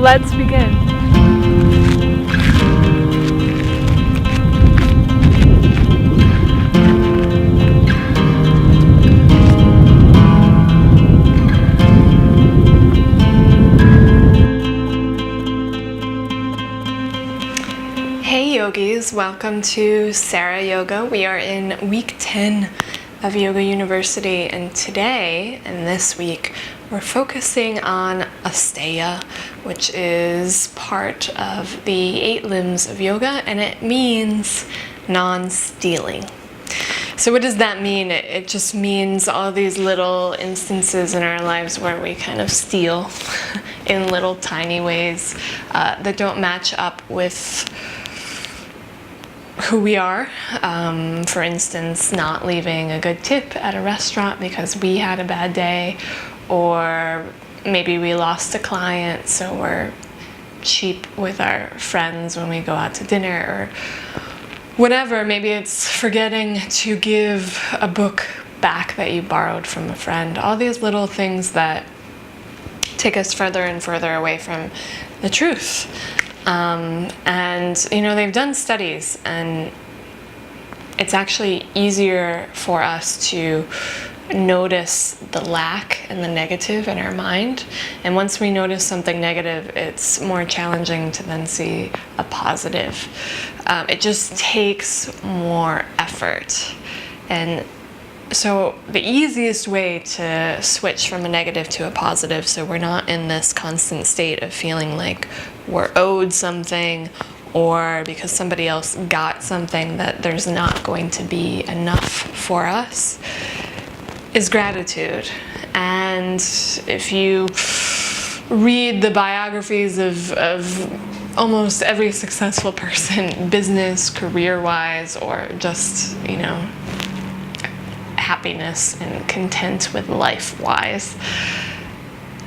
let's begin. Hey yogis, welcome to Sarah Yoga. We are in week 10 of Yoga University, and today and this week we're focusing on Asteya, which is part of the 8 limbs of yoga, and it means non-stealing. So what does that mean? It just means all these little instances in our lives where we kind of steal in little tiny ways that don't match up with who we are. For instance, not leaving a good tip at a restaurant because we had a bad day, or maybe we lost a client, so we're cheap with our friends when we go out to dinner, or whatever. Maybe it's forgetting to give a book back that you borrowed from a friend. All these little things that take us further and further away from the truth. And you know, they've done studies, and it's actually easier for us to notice the lack and the negative in our mind. And once we notice something negative, it's more challenging to then see a positive. It just takes more effort. And so the easiest way to switch from a negative to a positive, so we're not in this constant state of feeling like we're owed something, or because somebody else got something that there's not going to be enough for us, is gratitude. And if you read the biographies of almost every successful person, business, career-wise, or just, you know, happiness and content with life-wise,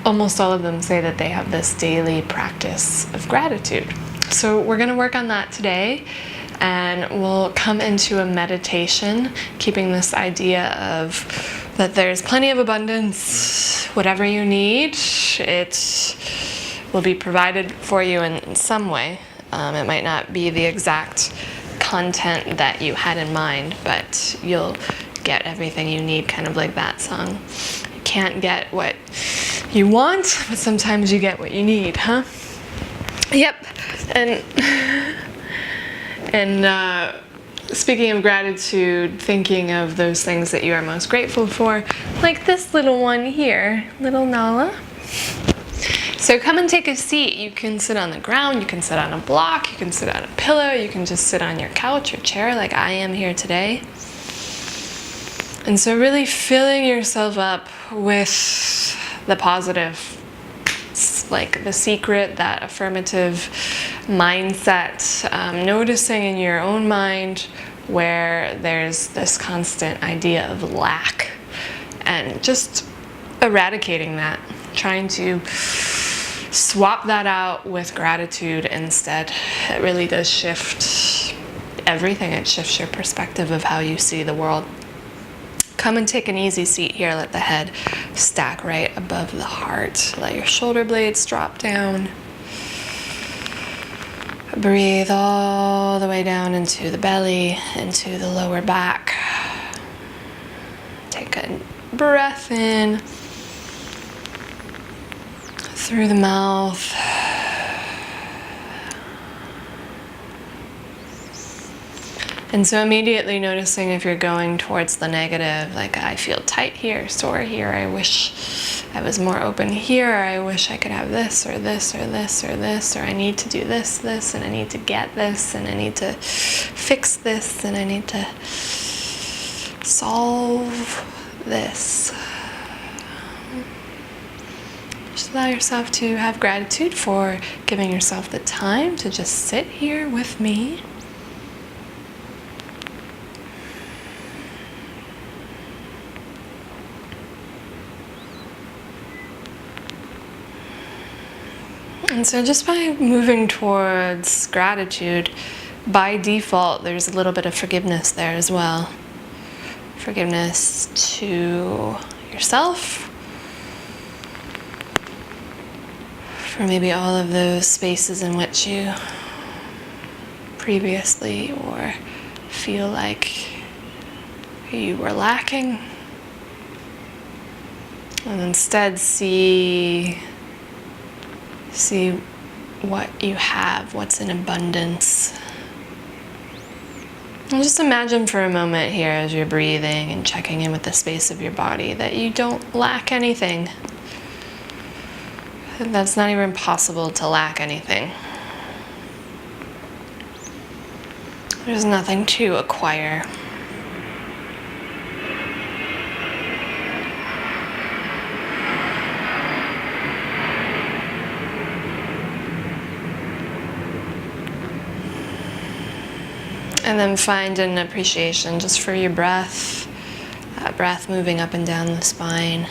almost all of them say that they have this daily practice of gratitude. So we're going to work on that today, and we'll come into a meditation, keeping this idea of that there's plenty of abundance. Whatever you need, it will be provided for you in some way. It might not be the exact content that you had in mind, but you'll get everything you need, kind of like that song. You can't get what you want, but sometimes you get what you need, huh? Yep. And speaking of gratitude, thinking of those things that you are most grateful for, like this little one here, little Nala. So come and take a seat. You can sit on the ground, you can sit on a block, you can sit on a pillow, you can just sit on your couch or chair like I am here today. And so really filling yourself up with the positive, like the secret, that affirmative mindset, noticing in your own mind where there's this constant idea of lack, and just eradicating that, trying to swap that out with gratitude instead. It really does shift everything. It shifts your perspective of how you see the world. Come and take an easy seat here. Let the head stack right above the heart. Let your shoulder blades drop down. Breathe all the way down into the belly, into the lower back. Take a breath in through the mouth. And so immediately noticing if you're going towards the negative, like I feel tight here, sore here, I wish I was more open here, or I wish I could have this, or this, or this, or this, or I need to do this, and I need to get this, and I need to fix this, and I need to solve this. Just allow yourself to have gratitude for giving yourself the time to just sit here with me. And so just by moving towards gratitude, by default, there's a little bit of forgiveness there as well. Forgiveness to yourself, for maybe all of those spaces in which you previously or feel like you were lacking. And instead see what you have, what's in abundance. And just imagine for a moment here as you're breathing and checking in with the space of your body that you don't lack anything. That's not even possible to lack anything. There's nothing to acquire. And then find an appreciation just for your breath, that breath moving up and down the spine.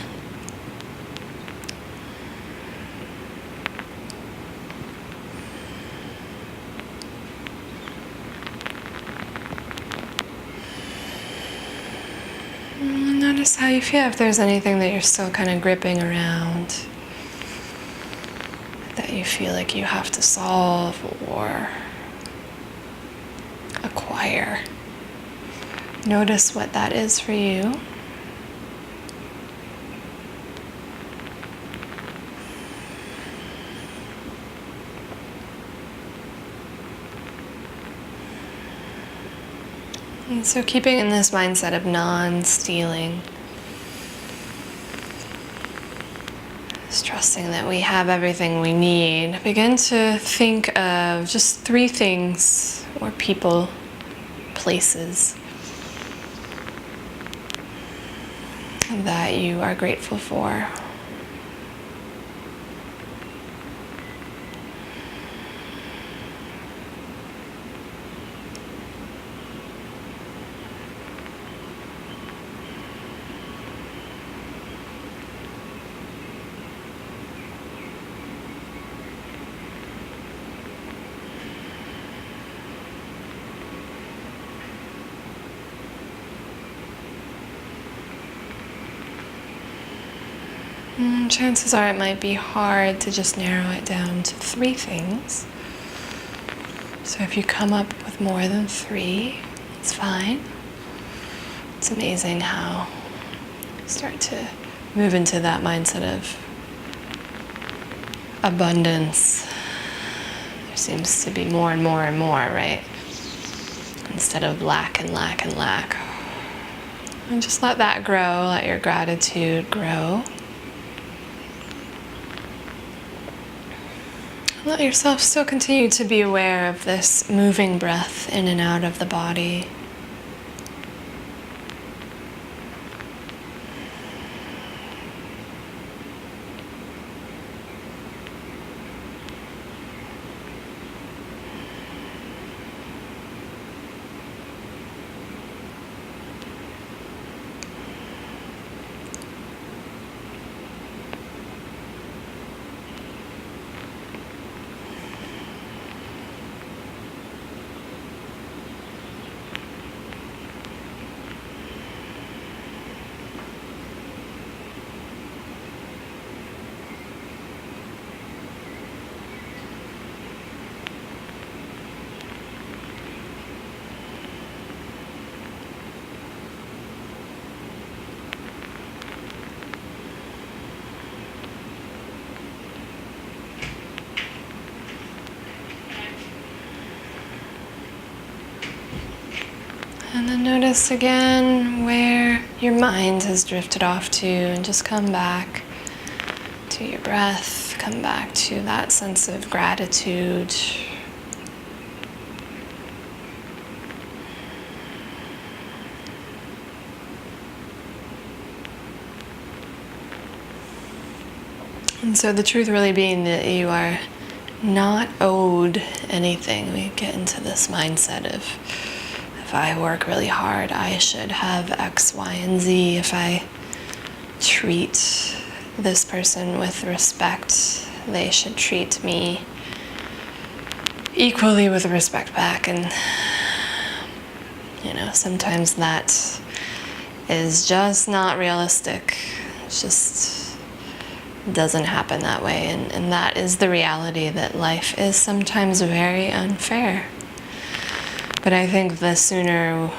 And notice how you feel, if there's anything that you're still kind of gripping around, that you feel like you have to solve or acquire. Notice what that is for you. And so keeping in this mindset of non-stealing, just trusting that we have everything we need, begin to think of just 3 things or people, places that you are grateful for. Chances are it might be hard to just narrow it down to 3 things. So if you come up with more than 3, it's fine. It's amazing how you start to move into that mindset of abundance. There seems to be more and more and more, right? Instead of lack and lack and lack. And just let that grow, let your gratitude grow. Let yourself still continue to be aware of this moving breath in and out of the body. And then notice again where your mind has drifted off to, and just come back to your breath, come back to that sense of gratitude. And so the truth really being that you are not owed anything. We get into this mindset of, if I work really hard, I should have X, Y, and Z. If I treat this person with respect, they should treat me equally with respect back. And, sometimes that is just not realistic. It's just doesn't happen that way, and that is the reality, that life is sometimes very unfair. But I think the sooner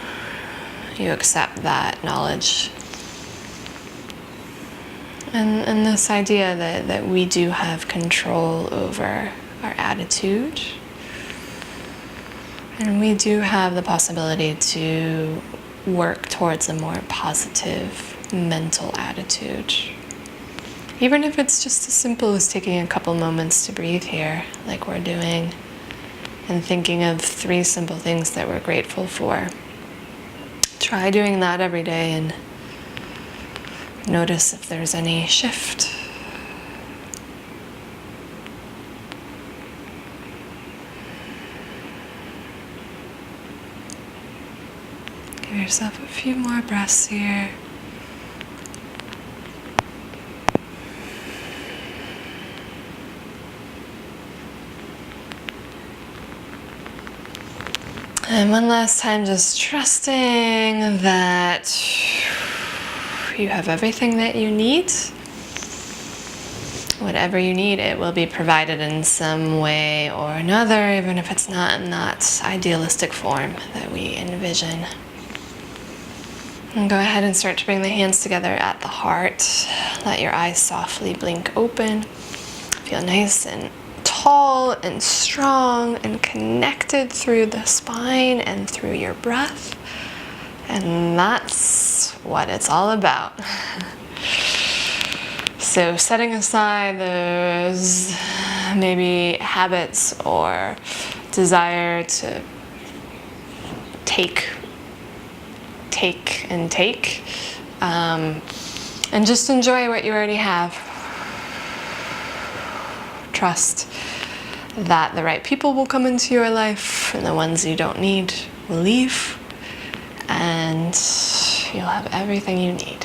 you accept that knowledge and this idea that we do have control over our attitude, and we do have the possibility to work towards a more positive mental attitude. Even if it's just as simple as taking a couple moments to breathe here, like we're doing, and thinking of 3 simple things that we're grateful for. Try doing that every day and notice if there's any shift. Give yourself a few more breaths here. And one last time, just trusting that you have everything that you need. Whatever you need, it will be provided in some way or another, even if it's not in that idealistic form that we envision. And go ahead and start to bring the hands together at the heart. Let your eyes softly blink open. Feel nice and tall and strong and connected through the spine and through your breath. And that's what it's all about. So setting aside those maybe habits or desire to take, and just enjoy what you already have. Trust that the right people will come into your life, and the ones you don't need will leave, and you'll have everything you need.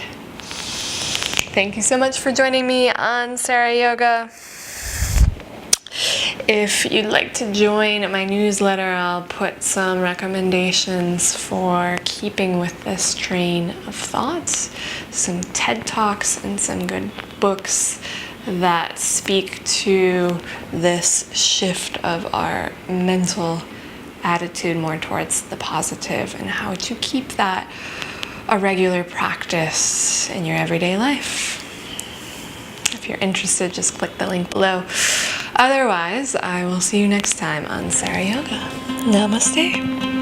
Thank you so much for joining me on Sarah Yoga. If you'd like to join my newsletter, I'll put some recommendations for keeping with this train of thoughts, some TED Talks and some good books that speak to this shift of our mental attitude more towards the positive, and how to keep that a regular practice in your everyday life. If you're interested, just click the link below. Otherwise, I will see you next time on Sarah Yoga. Namaste.